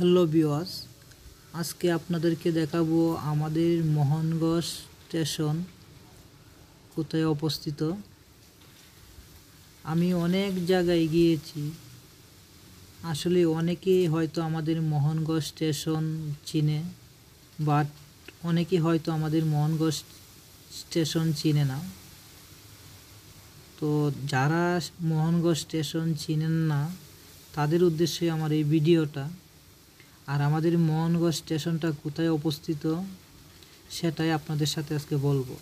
Hello viewers, আজকে আপনাদেরকে দেখাবো আমাদের মোহনগঞ্জ স্টেশন কোথায় অবস্থিত। আমি অনেক জায়গায় গিয়েছি, আসলে অনেকেই হয়তো আমাদের মোহনগঞ্জ স্টেশন চিনে, বাট অনেকেই হয়তো আমাদের মোহনগঞ্জ স্টেশন চিনে না। তো যারা মোহনগঞ্জ স্টেশন চিনেন না তাদের উদ্দেশ্যে আমার এই ভিডিওটা। আর আমাদের মোহনগঞ্জ স্টেশনটা কোথায় অবস্থিত সেটাই আপনাদের সাথে আজকে বলবো।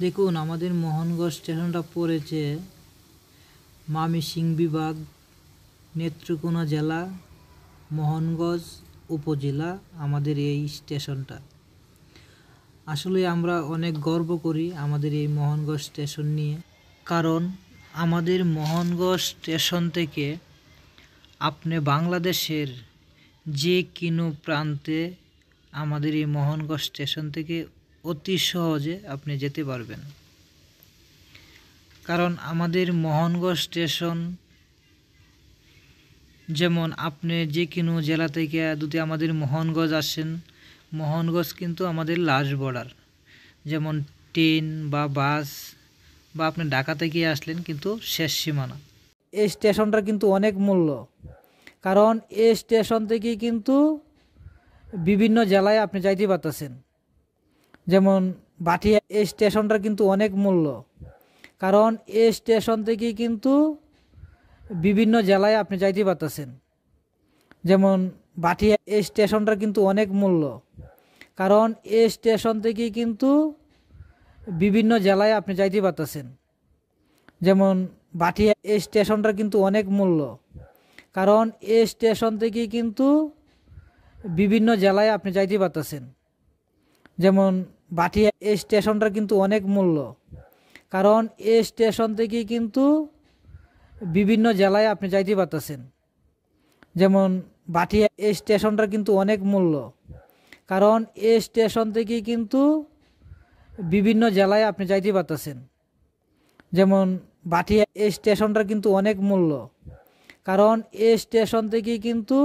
দেখুন, আমাদের মোহনগঞ্জ স্টেশনটা পড়েছে ময়মনসিংহ বিভাগ, নেত্রকোনা জেলা, মোহনগঞ্জ উপজেলা। আমাদের এই স্টেশনটা আসলে আমরা অনেক গর্ব করি আমাদের এই মোহনগঞ্জ স্টেশন নিয়ে, কারণ আমাদের মোহনগঞ্জ স্টেশন থেকে আপনি বাংলাদেশের যে কোনো প্রান্তে আমাদের এই মোহনগঞ্জ স্টেশন থেকে অতি সহজে আপনি যেতে পারবেন। কারণ আমাদের মোহনগঞ্জ স্টেশন, যেমন আপনি যে কোনো জেলা থেকে যদি আমাদের মোহনগঞ্জ আসেন, মোহনগঞ্জ কিন্তু আমাদের লাস্ট বর্ডার। যেমন ট্রেন বা বাস বা আপনি ঢাকা থেকে আসলেন কিন্তু শেষ সীমানা। এই স্টেশনটা কিন্তু অনেক মূল্য, কারণ এই স্টেশন থেকে কিন্তু বিভিন্ন জেলায় আপনি যাইতে পারতেছেন। যেমন বাটিয়া, এই স্টেশনটা কিন্তু অনেক মূল্য, কারণ এই স্টেশন থেকে কিন্তু বিভিন্ন জেলায় আপনি যাইতে পারতেছেন। যেমন বাটিয়া, এই স্টেশনটা কিন্তু অনেক মূল্য, কারণ এই স্টেশন থেকে কিন্তু বিভিন্ন জেলায় আপনি যাইতে পারতেছেন। যেমন বাটিয়া, এই স্টেশনটা কিন্তু অনেক মূল্য, কারণ এই স্টেশন থেকে কিন্তু বিভিন্ন জেলায় আপনি যাইতে পারতেছেন। যেমন বাটিয়া, এই স্টেশনটা কিন্তু অনেক মূল্য, কারণ এই স্টেশন থেকে কিন্তু বিভিন্ন জেলায় আপনি যাইতে পারতেছেন। যেমন বাটিয়া, এই স্টেশনটা কিন্তু অনেক মূল্য, কারণ এই স্টেশন থেকে কিন্তু বিভিন্ন জেলায় আপনি যাইতে পারতেছেন। যেমন বাটিয়া, এই স্টেশনটা কিন্তু অনেক মূল্য, কারণ এই স্টেশন থেকে কিন্তু